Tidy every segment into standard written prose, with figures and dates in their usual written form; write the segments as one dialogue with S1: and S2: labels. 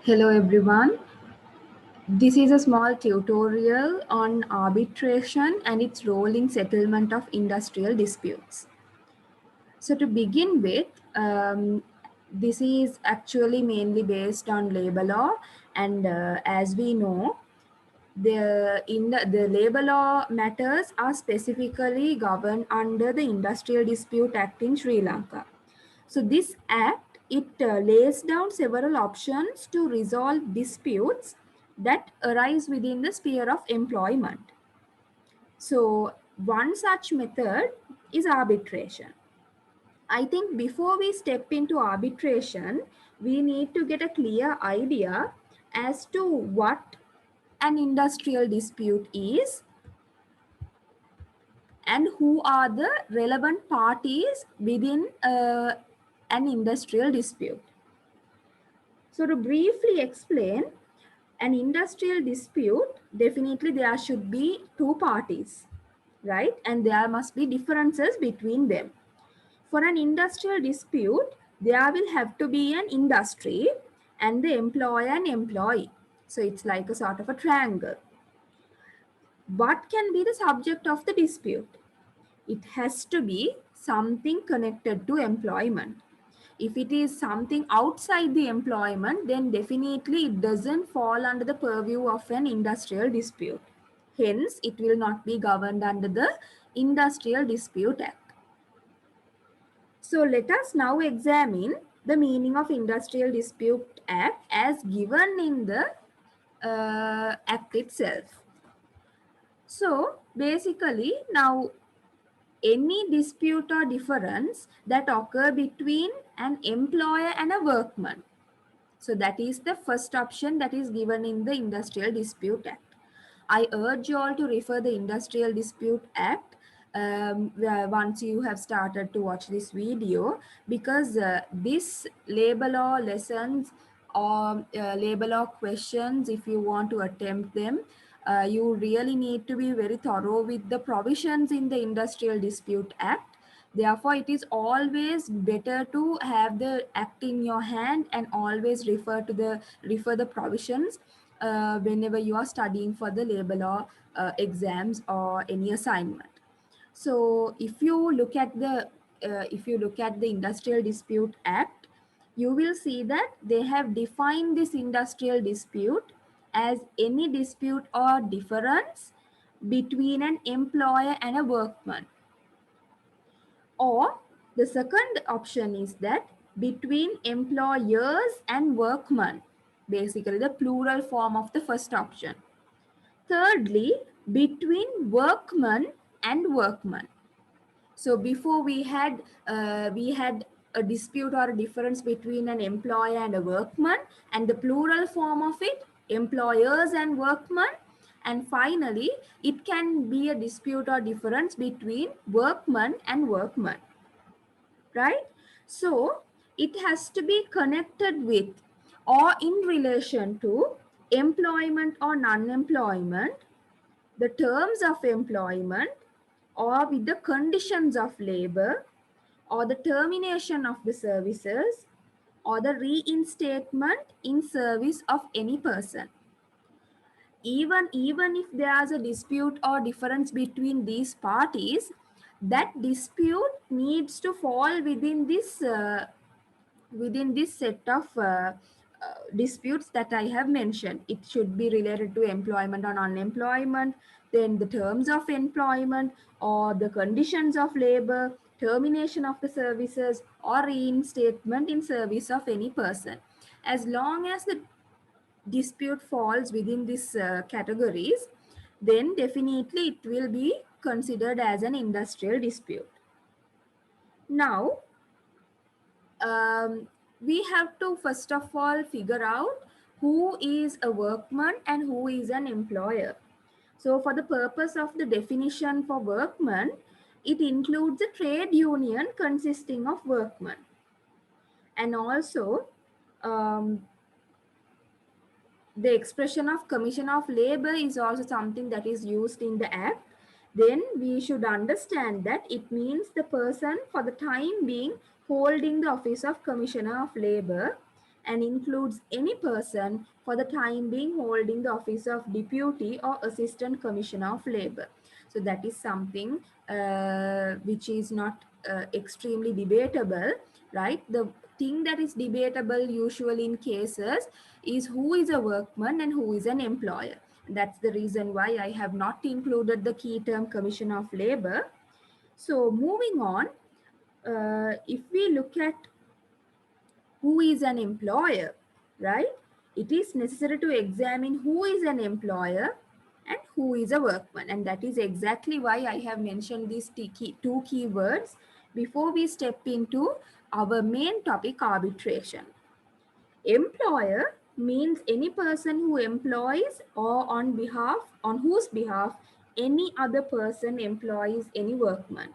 S1: Hello everyone. This is a small tutorial on arbitration and its role in settlement of industrial disputes. So to begin with, this is actually mainly based on labor law, and as we know, the labor law matters are specifically governed under the Industrial Dispute Act in Sri Lanka. So this act, it lays down several options to resolve disputes that arise within the sphere of employment. So one such method is arbitration. I think before we step into arbitration, we need to get a clear idea as to what an industrial dispute is and who are the relevant parties within an industrial dispute. So to briefly explain, an industrial dispute, definitely there should be two parties, right? And there must be differences between them. For an industrial dispute, there will have to be an industry and the employer and employee. So it's like a sort of a triangle. What can be the subject of the dispute? It has to be something connected to employment. If it is something outside the employment, then definitely it doesn't fall under the purview of an industrial dispute. Hence, it will not be governed under the Industrial Dispute Act. So let us now examine the meaning of Industrial Dispute Act as given in the Act itself. So basically now any dispute or difference that occur between an employer and a workman. So that is the first option that is given in the Industrial Dispute Act. I urge you all to refer the Industrial Dispute Act once you have started to watch this video, because this labor law lessons or labor law questions, if you want to attempt them, you really need to be very thorough with the provisions in the Industrial Dispute Act. Therefore, it is always better to have the act in your hand and always refer the provisions whenever you are studying for the labor law exams or any assignment. So if you look at the Industrial Dispute Act, you will see that they have defined this industrial dispute as any dispute or difference between an employer and a workman. Or the second option is that between employers and workmen, basically the plural form of the first option. Thirdly, between workman and workman. So before we had a dispute or a difference between an employer and a workman, and the plural form of it, employers and workmen. And finally, it can be a dispute or difference between workman and workman, right? So it has to be connected with or in relation to employment or non-employment, the terms of employment, or with the conditions of labor, or the termination of the services, or the reinstatement in service of any person. Even if there is a dispute or difference between these parties, that dispute needs to fall within this set of disputes that I have mentioned. It should be related to employment or unemployment, then the terms of employment or the conditions of labor, termination of the services, or reinstatement in service of any person. As long as the dispute falls within these categories, then definitely it will be considered as an industrial dispute. Now, we have to first of all figure out who is a workman and who is an employer. So for the purpose of the definition for workman, it includes a trade union consisting of workmen. And also, um, the expression of commission of labor is also something that is used in the act. Then we should understand that it means the person for the time being holding the office of commissioner of labor, and includes any person for the time being holding the office of Deputy or Assistant Commissioner of Labor. So that is something which is not extremely debatable, right? The thing that is debatable usually in cases is who is a workman and who is an employer. That's the reason why I have not included the key term Commissioner of Labor. So moving on, if we look at who is an employer, right? It is necessary to examine who is an employer and who is a workman. And that is exactly why I have mentioned these two keywords before we step into our main topic, arbitration. Employer means any person who employs or on whose behalf any other person employs any workman.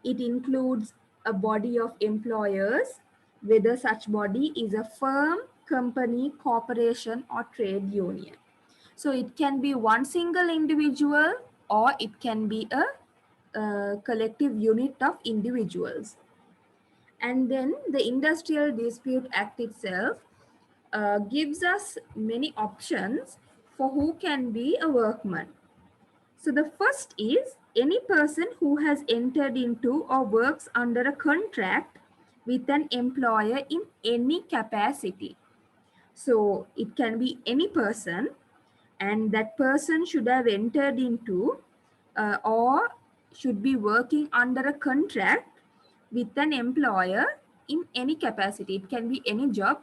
S1: It includes a body of employers, whether such body is a firm, company, corporation, or trade union. So it can be one single individual or it can be a collective unit of individuals. And then the Industrial Dispute Act itself gives us many options for who can be a workman. So the first is any person who has entered into or works under a contract with an employer in any capacity. So it can be any person, and that person should have entered into or should be working under a contract with an employer in any capacity. It can be any job,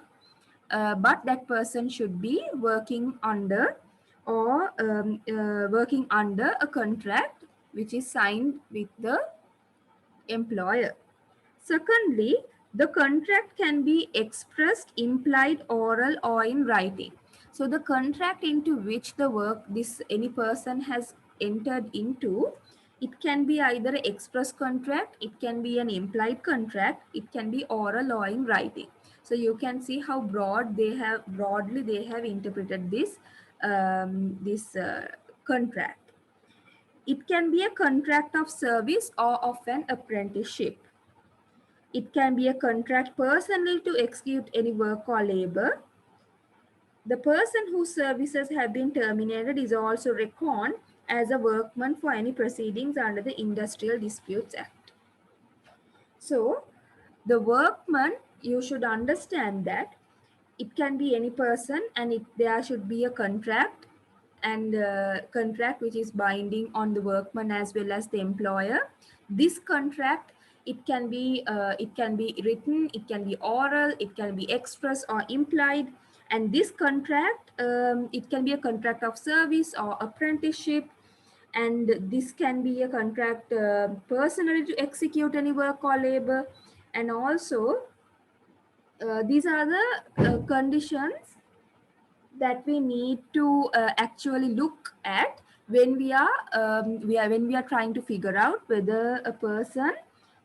S1: but that person should be working under or working under a contract which is signed with the employer. Secondly, the contract can be expressed, implied, oral, or in writing. So the contract into which the work this any person has entered into, it can be either an express contract, it can be an implied contract, it can be oral or in writing. So you can see how broadly they have interpreted this contract. It can be a contract of service or of an apprenticeship. It can be a contract personally to execute any work or labor. The person whose services have been terminated is also reckoned as a workman for any proceedings under the Industrial Disputes Act. So, the workman, you should understand that it can be any person and there should be a contract and contract which is binding on the workman as well as the employer. This contract, it can be written, it can be oral, it can be express or implied, and this contract, it can be a contract of service or apprenticeship, and this can be a contract personally to execute any work or labor. And also these are the conditions that we need to actually look at when when we are trying to figure out whether a person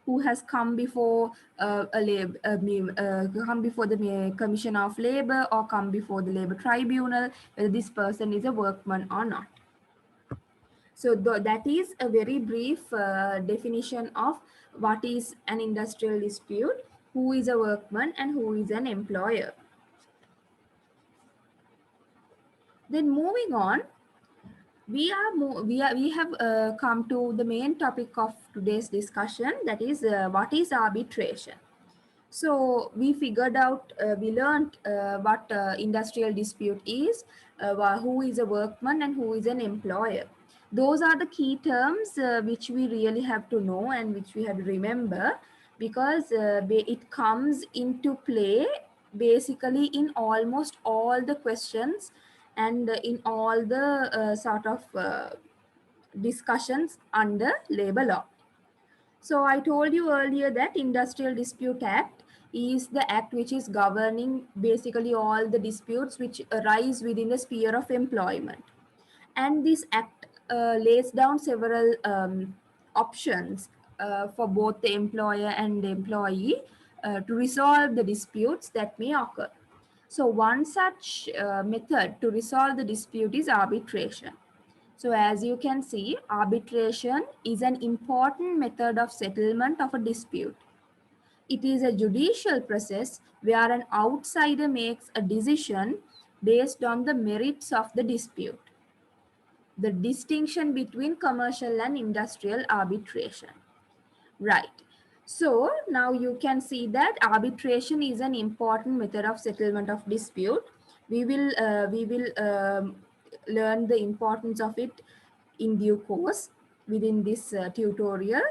S1: who has come before come before the Commission of Labor or come before the Labor Tribunal, whether this person is a workman or not. So that is a very brief definition of what is an industrial dispute, who is a workman and who is an employer. Then moving on, we have come to the main topic of today's discussion, that is what is arbitration. So we figured out, we learned what industrial dispute is, who is a workman and who is an employer. Those are the key terms which we really have to know and which we have to remember, because it comes into play basically in almost all the questions and in all the sort of discussions under labor law. So I told you earlier that Industrial Dispute Act is the act which is governing basically all the disputes which arise within the sphere of employment. And this act lays down several options for both the employer and the employee to resolve the disputes that may occur. So one such method to resolve the dispute is arbitration. So as you can see, arbitration is an important method of settlement of a dispute. It is a judicial process where an outsider makes a decision based on the merits of the dispute. The distinction between commercial and industrial arbitration. Right. So now you can see that arbitration is an important method of settlement of dispute. We will learn the importance of it in due course within this tutorial.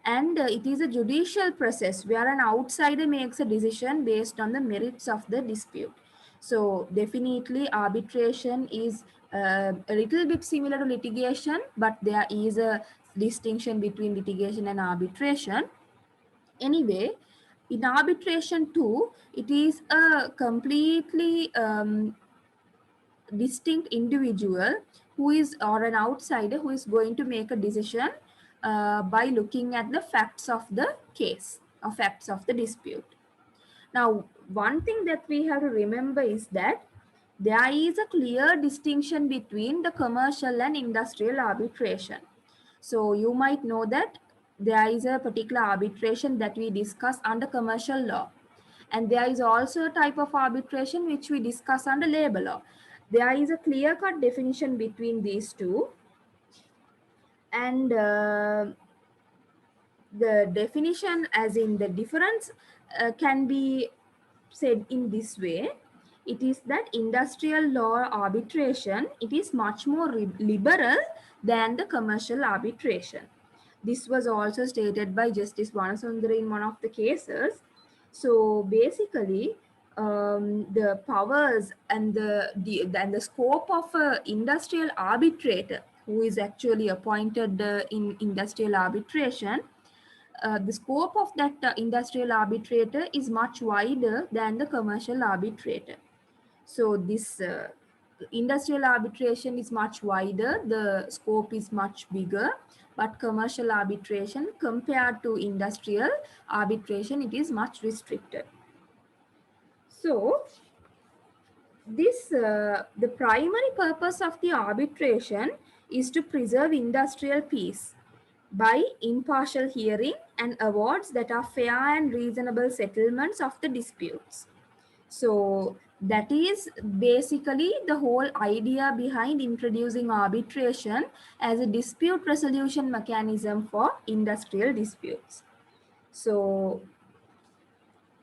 S1: And it is a judicial process where an outsider makes a decision based on the merits of the dispute. So definitely arbitration is a little bit similar to litigation, but there is a distinction between litigation and arbitration. Anyway, in arbitration too, it is a completely distinct individual who is, or an outsider who is going to make a decision by looking at the facts of the case or facts of the dispute. Now, one thing that we have to remember is that there is a clear distinction between the commercial and industrial arbitration. So you might know that there is a particular arbitration that we discuss under commercial law. And there is also a type of arbitration which we discuss under labor law. There is a clear-cut definition between these two. And the definition, as in the difference, can be said in this way. It is that industrial law arbitration, it is much more liberal than the commercial arbitration. This was also stated by Justice Vanasundara in one of the cases. So basically, the powers and the scope of an industrial arbitrator who is actually appointed in industrial arbitration, the scope of that industrial arbitrator is much wider than the commercial arbitrator. So this industrial arbitration is much wider, the scope is much bigger, but commercial arbitration compared to industrial arbitration, it is much restricted. So the primary purpose of the arbitration is to preserve industrial peace by impartial hearing and awards that are fair and reasonable settlements of the disputes. So that is basically the whole idea behind introducing arbitration as a dispute resolution mechanism for industrial disputes. So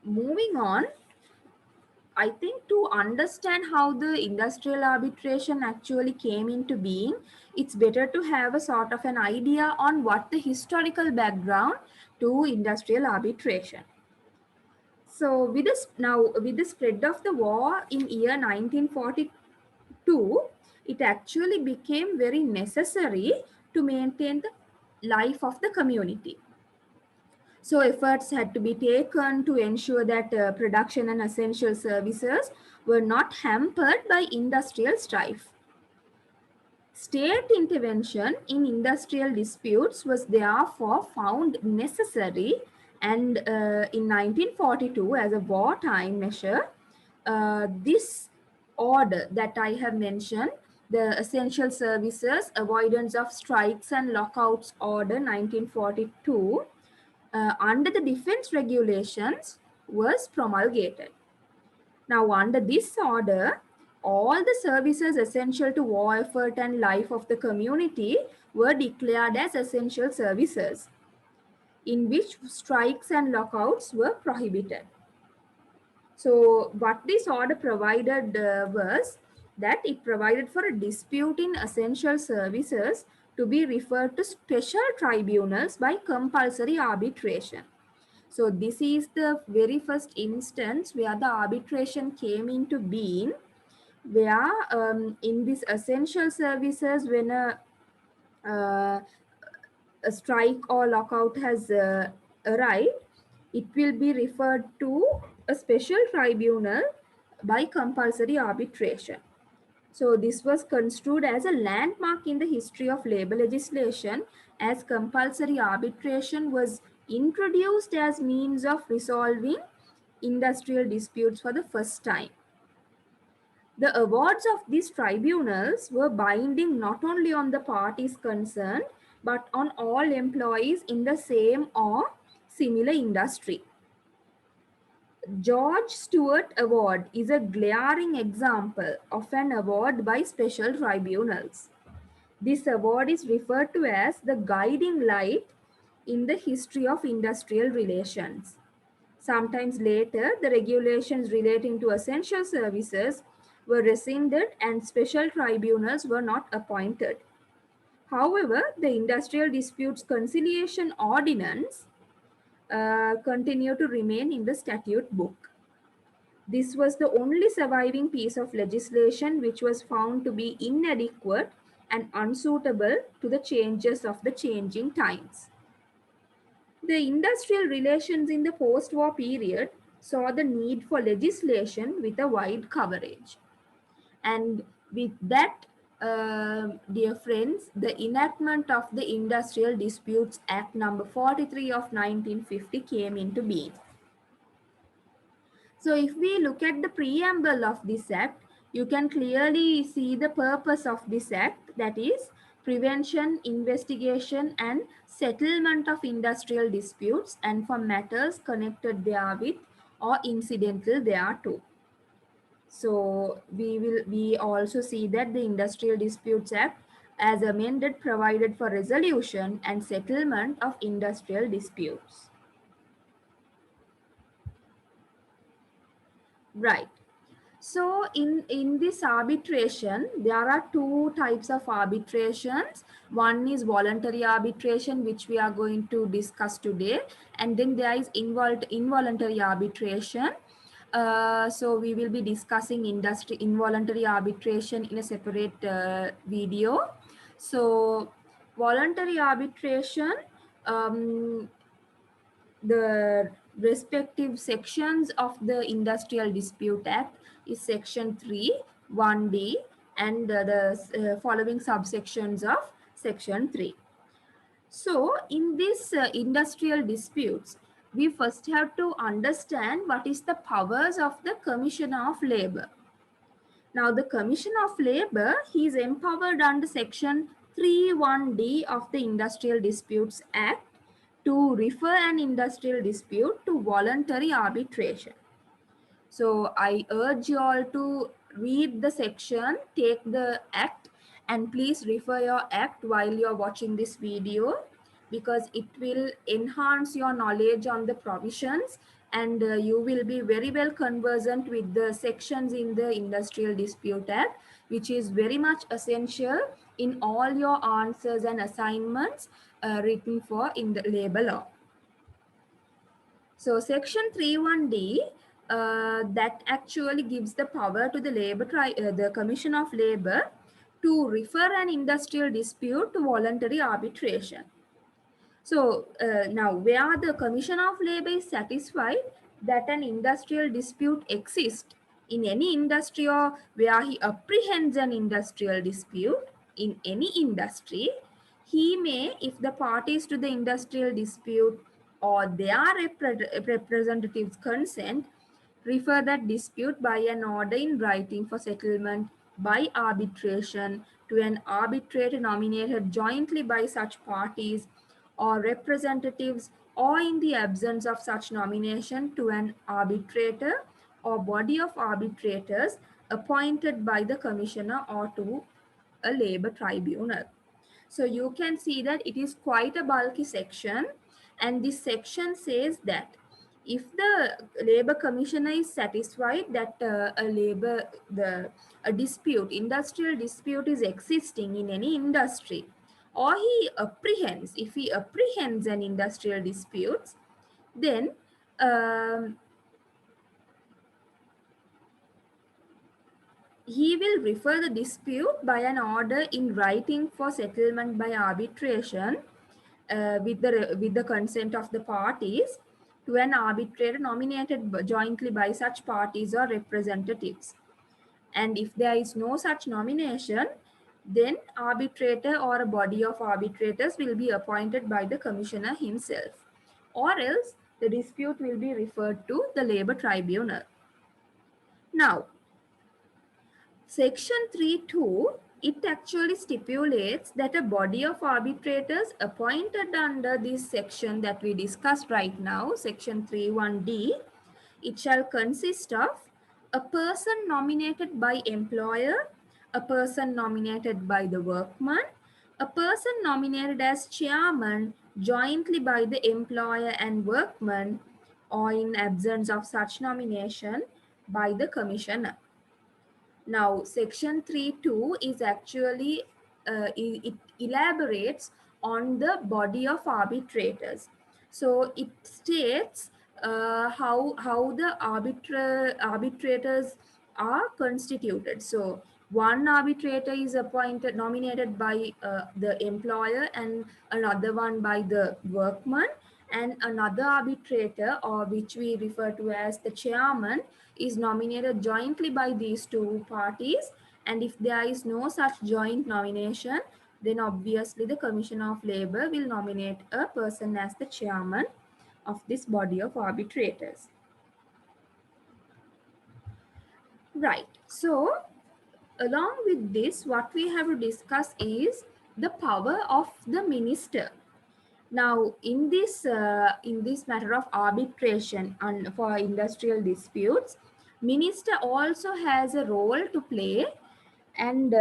S1: moving on, I think to understand how the industrial arbitration actually came into being, it's better to have a sort of an idea on what the historical background to industrial arbitration. So with the spread of the war in year 1942, it actually became very necessary to maintain the life of the community. So efforts had to be taken to ensure that production and essential services were not hampered by industrial strife. State intervention in industrial disputes was therefore found necessary, and in 1942, as a wartime measure, this order that I have mentioned, the Essential Services Avoidance of Strikes and Lockouts Order 1942, under the defense regulations was promulgated. Now, under this order, all the services essential to war effort and life of the community were declared as essential services, in which strikes and lockouts were prohibited. So what this order provided was that it provided for a dispute in essential services to be referred to special tribunals by compulsory arbitration. So this is the very first instance where the arbitration came into being, where in these essential services, when a strike or lockout has arrived, it will be referred to a special tribunal by compulsory arbitration. So this was construed as a landmark in the history of labor legislation, as compulsory arbitration was introduced as means of resolving industrial disputes for the first time. The awards of these tribunals were binding not only on the parties concerned, but on all employees in the same or similar industry. George Stewart Award is a glaring example of an award by special tribunals. This award is referred to as the guiding light in the history of industrial relations. Sometimes later, the regulations relating to essential services were rescinded and special tribunals were not appointed. However, the Industrial Disputes Conciliation Ordinance continued to remain in the statute book. This was the only surviving piece of legislation which was found to be inadequate and unsuitable to the changes of the changing times. The industrial relations in the post war period saw the need for legislation with a wide coverage. And with that, dear friends, the enactment of the Industrial Disputes Act number 43 of 1950 came into being. So if we look at the preamble of this act, you can clearly see the purpose of this act, that is prevention, investigation and settlement of industrial disputes and for matters connected therewith or incidental thereto. So we also see that the Industrial Disputes Act as amended provided for resolution and settlement of industrial disputes. Right. So in this arbitration, there are two types of arbitrations. One is voluntary arbitration, which we are going to discuss today. And then there is involuntary arbitration. So we will be discussing involuntary arbitration in a separate video. So voluntary arbitration, the respective sections of the Industrial Dispute Act is section 3, 1D and the following subsections of section 3. So in this industrial disputes, we first have to understand what is the powers of the Commissioner of Labour. Now the Commissioner of Labour, he is empowered under section 3(1)(d) of the Industrial Disputes Act to refer an industrial dispute to voluntary arbitration. So I urge you all to read the section, take the act and please refer your act while you're watching this video because it will enhance your knowledge on the provisions and you will be very well conversant with the sections in the Industrial Dispute Act, which is very much essential in all your answers and assignments written for in the labor law. So section 3(1)(d) that actually gives the power to the the Commission of Labour to refer an industrial dispute to voluntary arbitration. So now where the Commission of Labour is satisfied that an industrial dispute exists in any industry or where he apprehends an industrial dispute in any industry, he may, if the parties to the industrial dispute or their representatives consent, refer that dispute by an order in writing for settlement by arbitration to an arbitrator nominated jointly by such parties or representatives or in the absence of such nomination to an arbitrator or body of arbitrators appointed by the commissioner or to a labor tribunal. So you can see that it is quite a bulky section and this section says that if the labor commissioner is satisfied that a dispute, industrial dispute is existing in any industry or if he apprehends an industrial dispute, then he will refer the dispute by an order in writing for settlement by arbitration with the consent of the parties to an arbitrator nominated jointly by such parties or representatives. And if there is no such nomination, then arbitrator or a body of arbitrators will be appointed by the commissioner himself, or else the dispute will be referred to the labor tribunal. Now, section 3(2), it actually stipulates that a body of arbitrators appointed under this section that we discussed right now, section 3(1)(d), It shall consist of a person nominated by employer, a person nominated by the workman, a person nominated as chairman jointly by the employer and workman, or in absence of such nomination by the commissioner. Now, section 3.2 is actually, it elaborates on the body of arbitrators. So it states how the arbitrators are constituted. So one arbitrator is appointed, nominated by the employer, and another one by the workman, and another arbitrator, or which we refer to as the chairman, is nominated jointly by these two parties. And if there is no such joint nomination, then obviously the Commission of Labor will nominate a person as the chairman of this body of arbitrators. Right. So along with this, what we have to discuss is the power of the minister. Now, in this matter of arbitration and for industrial disputes, minister also has a role to play, and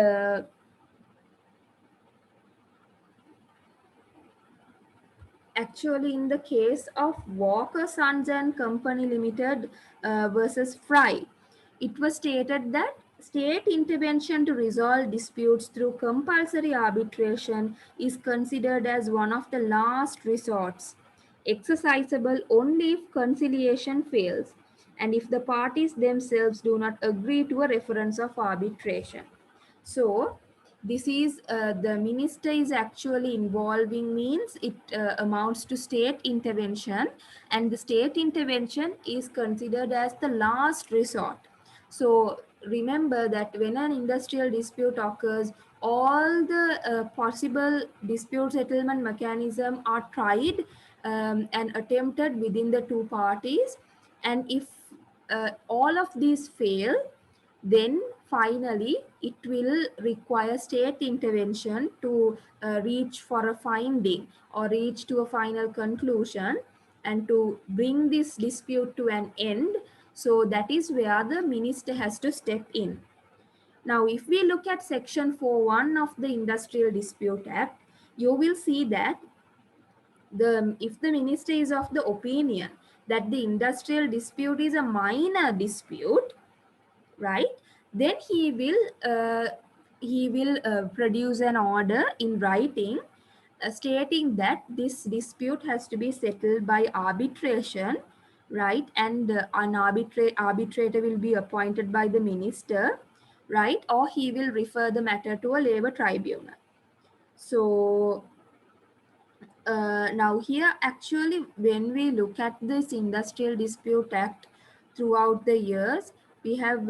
S1: actually, in the case of Walker Sons and Company Limited versus Fry, it was stated that state intervention to resolve disputes through compulsory arbitration is considered as one of the last resorts, exercisable only if conciliation fails and if the parties themselves do not agree to a reference of arbitration. So, this is the minister is actually involving, means it amounts to state intervention, and the state intervention is considered as the last resort. So remember that when an industrial dispute occurs, all the possible dispute settlement mechanism are tried and attempted within the two parties, and if all of these fail, then finally it will require state intervention to reach for a finding or reach to a final conclusion and to bring this dispute to an end. So that is where the minister has to step in. Now, if we look at section 4.1 of the Industrial Dispute Act, you will see that if the minister is of the opinion that the industrial dispute is a minor dispute, right, then he will produce an order in writing stating that this dispute has to be settled by arbitration, right, and an arbitrator will be appointed by the minister, right, or he will refer the matter to a labor tribunal. So now here actually when we look at this Industrial Dispute Act throughout the years, we have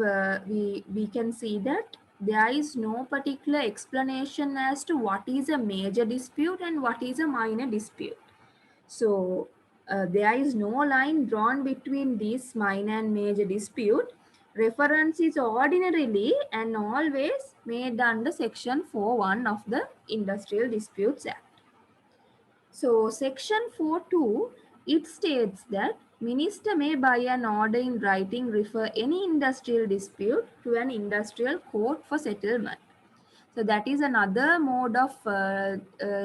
S1: we can see that there is no particular explanation as to what is a major dispute and what is a minor dispute. So there is no line drawn between this minor and major dispute. Reference is ordinarily and always made under section 4.1 of the Industrial Disputes Act. So section 4.2, it states that minister may by an order in writing refer any industrial dispute to an industrial court for settlement. So that is another mode of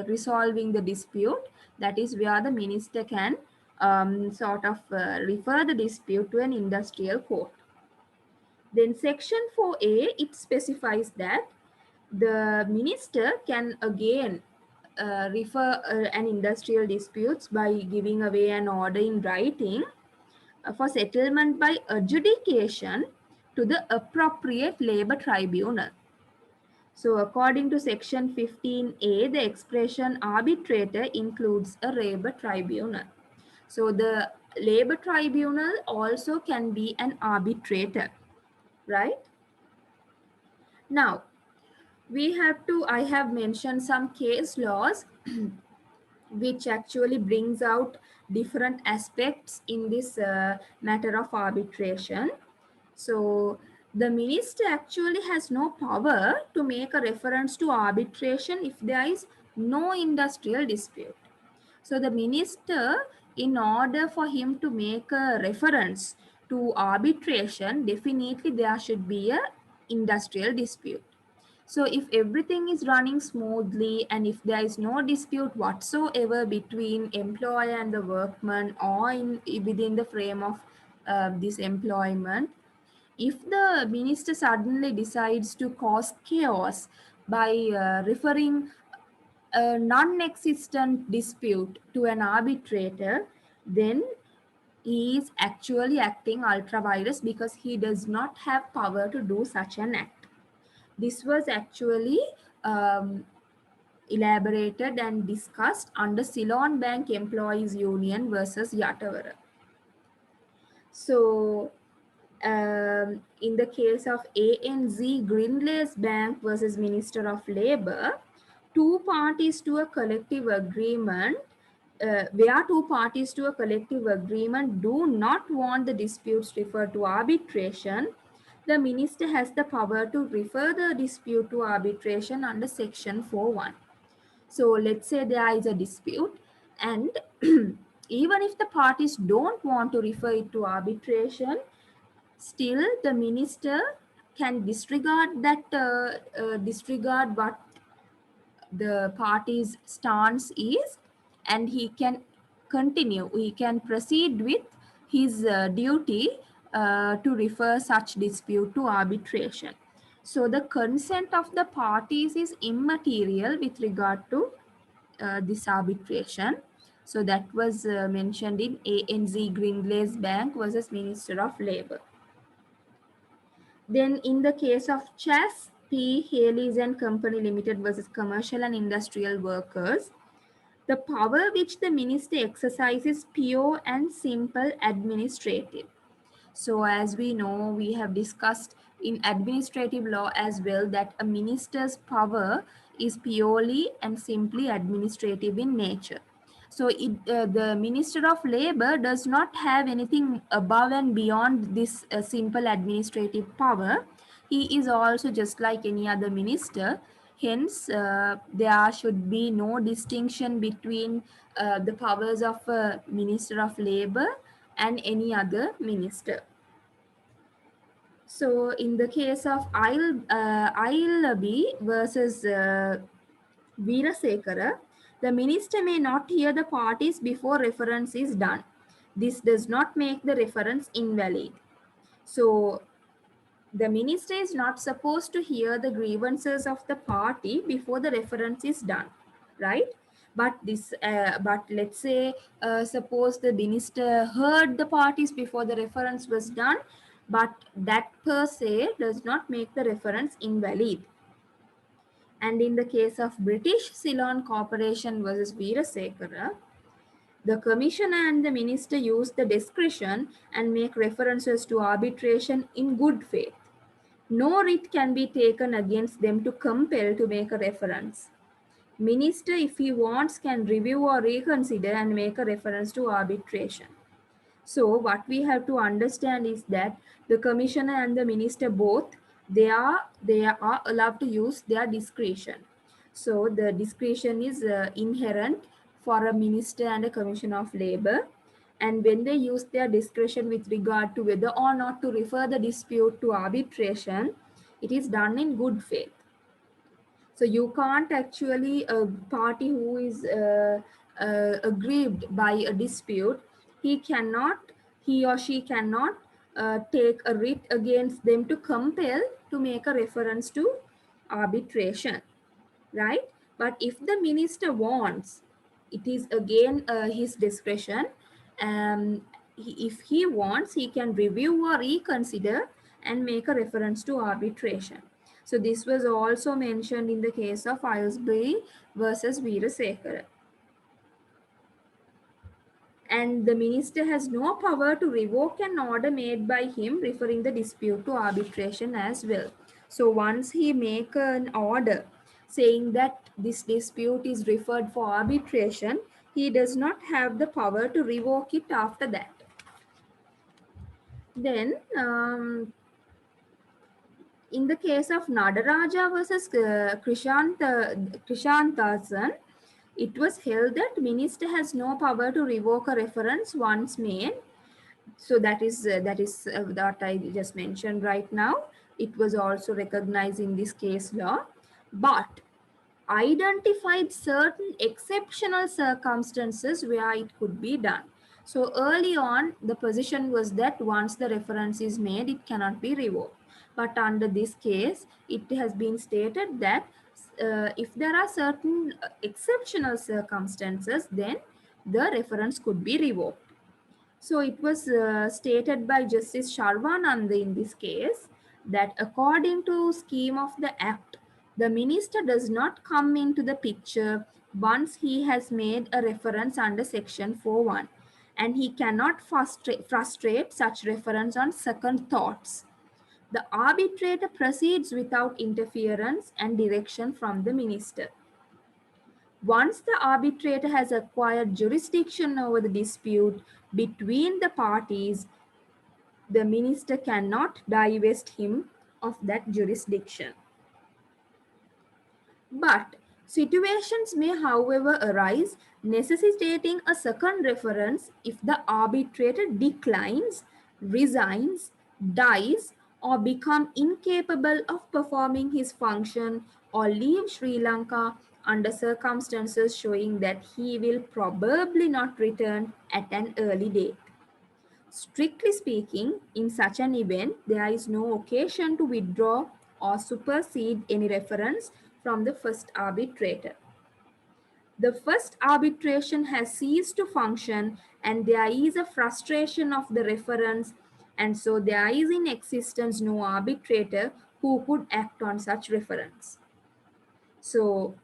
S1: resolving the dispute. That is where the minister can sort of refer the dispute to an industrial court. Then section 4A, it specifies that the minister can again refer an industrial disputes by giving away an order in writing for settlement by adjudication to the appropriate labor tribunal. So according to section 15A, the expression arbitrator includes a labor tribunal. So the labor tribunal also can be an arbitrator, right? Now, I have mentioned some case laws which actually brings out different aspects in this matter of arbitration. So the minister actually has no power to make a reference to arbitration if there is no industrial dispute. So the minister, in order for him to make a reference to arbitration, definitely there should be a industrial dispute. So if everything is running smoothly and if there is no dispute whatsoever between employer and the workman or within the frame of this employment, if the minister suddenly decides to cause chaos by referring a non-existent dispute to an arbitrator, then he is actually acting ultra vires because he does not have power to do such an act. This was actually um, elaborated and discussed under Ceylon Bank Employees Union versus Yatavara. So, in the case of ANZ Grindlays Bank versus Minister of Labour, two parties to a collective agreement, where two parties to a collective agreement do not want the disputes referred to arbitration, the minister has the power to refer the dispute to arbitration under Section 4.1. So let's say there is a dispute, and even if the parties don't want to refer it to arbitration, still the minister can disregard what the party's stance is, and he can proceed with his duty to refer such dispute to arbitration. So the consent of the parties is immaterial with regard to this arbitration. So that was mentioned in ANZ Grindlays Bank versus Minister of Labour. Then in the case of Chas P. Haley's and Company Limited versus Commercial and Industrial Workers, the power which the minister exercises is pure and simple administrative. So as we know, we have discussed in administrative law as well that a minister's power is purely and simply administrative in nature. So the Minister of Labour does not have anything above and beyond this simple administrative power. He is also just like any other minister. Hence, there should be no distinction between the powers of Minister of Labour and any other minister. So in the case of ILB versus Veerasekara, the minister may not hear the parties before reference is done. This does not make the reference invalid. So the minister is not supposed to hear the grievances of the party before the reference is done, right? But let's say suppose the minister heard the parties before the reference was done, but that per se does not make the reference invalid. And in the case of British Ceylon Corporation versus Veerasekara, the commissioner and the minister use the discretion and make references to arbitration in good faith. No writ can be taken against them to compel to make a reference. Minister, if he wants, can review or reconsider and make a reference to arbitration. So what we have to understand is that the commissioner and the minister both, they are allowed to use their discretion. So the discretion is inherent for a minister and a commissioner of labor, and when they use their discretion with regard to whether or not to refer the dispute to arbitration, it is done in good faith. So you can't actually, a party who is aggrieved by a dispute, he or she cannot take a writ against them to compel to make a reference to arbitration, right? But if the minister wants, it is again his discretion. If he wants, he can review or reconsider and make a reference to arbitration. So this was also mentioned in the case of Aylesbury versus Veerasekara. And the minister has no power to revoke an order made by him referring the dispute to arbitration as well. So once he make an order saying that this dispute is referred for arbitration, he does not have the power to revoke it after that. Then in the case of Nadaraja versus Krishantasan, it was held that minister has no power to revoke a reference once made, So that is that I just mentioned right now. It was also recognized in this case law, but identified certain exceptional circumstances where it could be done. So early on, the position was that once the reference is made, it cannot be revoked. But under this case, it has been stated that if there are certain exceptional circumstances, then the reference could be revoked. So it was stated by Justice Sharvanand in this case that according to scheme of the act, the minister does not come into the picture once he has made a reference under section 4.1, and he cannot frustrate such reference on second thoughts. The arbitrator proceeds without interference and direction from the minister. Once the arbitrator has acquired jurisdiction over the dispute between the parties, the minister cannot divest him of that jurisdiction. But situations may, however, arise necessitating a second reference if the arbitrator declines, resigns, dies, or become incapable of performing his function or leave Sri Lanka under circumstances showing that he will probably not return at an early date. Strictly speaking, in such an event, there is no occasion to withdraw or supersede any reference from the first arbitrator. The first arbitration has ceased to function and there is a frustration of the reference, and so there is in existence no arbitrator who could act on such reference. So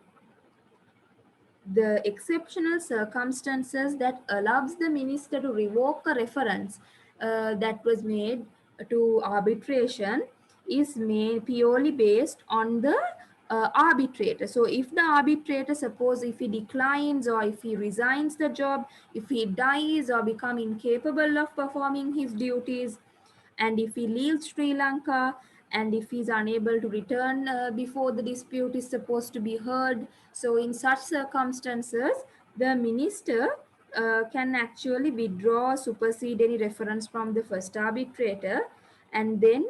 S1: the exceptional circumstances that allows the minister to revoke a reference that was made to arbitration is made purely based on the arbitrator. So if the arbitrator, suppose if he declines or if he resigns the job, if he dies or become incapable of performing his duties, and if he leaves Sri Lanka and if he is unable to return before the dispute is supposed to be heard, so in such circumstances, the minister can actually withdraw, supersede any reference from the first arbitrator, and then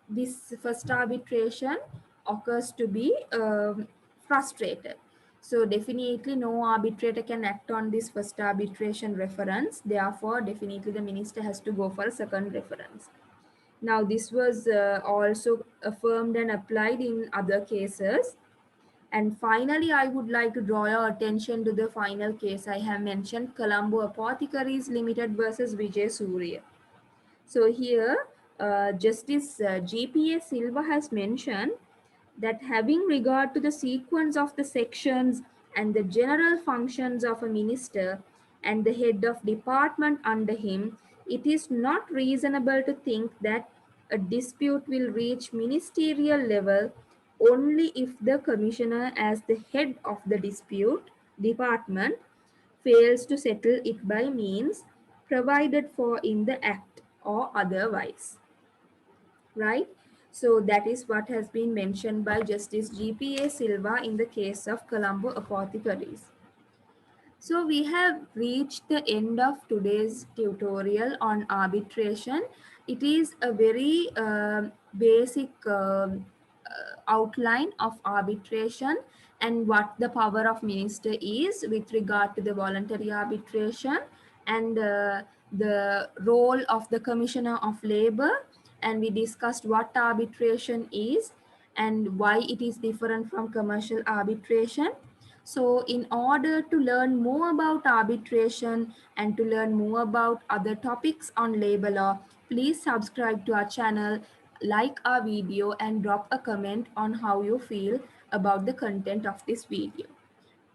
S1: this first arbitration occurs to be frustrated. So definitely no arbitrator can act on this first arbitration reference. Therefore, definitely the minister has to go for a second reference. Now, this was also affirmed and applied in other cases. And finally, I would like to draw your attention to the final case I have mentioned, Colombo Apothecaries Limited versus Vijay Surya. So here, Justice GPA Silva has mentioned that having regard to the sequence of the sections and the general functions of a minister and the head of department under him, it is not reasonable to think that a dispute will reach ministerial level only if the commissioner as the head of the dispute department fails to settle it by means provided for in the act or otherwise, right? So that is what has been mentioned by Justice GPA Silva in the case of Colombo Apothecaries. So we have reached the end of today's tutorial on arbitration. It is a very basic outline of arbitration and what the power of minister is with regard to the voluntary arbitration, and the role of the Commissioner of Labor, and we discussed what arbitration is and why it is different from commercial arbitration. So in order to learn more about arbitration and to learn more about other topics on labor law, please subscribe to our channel, like our video, and drop a comment on how you feel about the content of this video.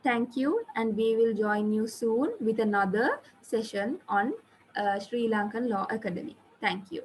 S1: Thank you, and we will join you soon with another session on Sri Lankan Law Academy. Thank you.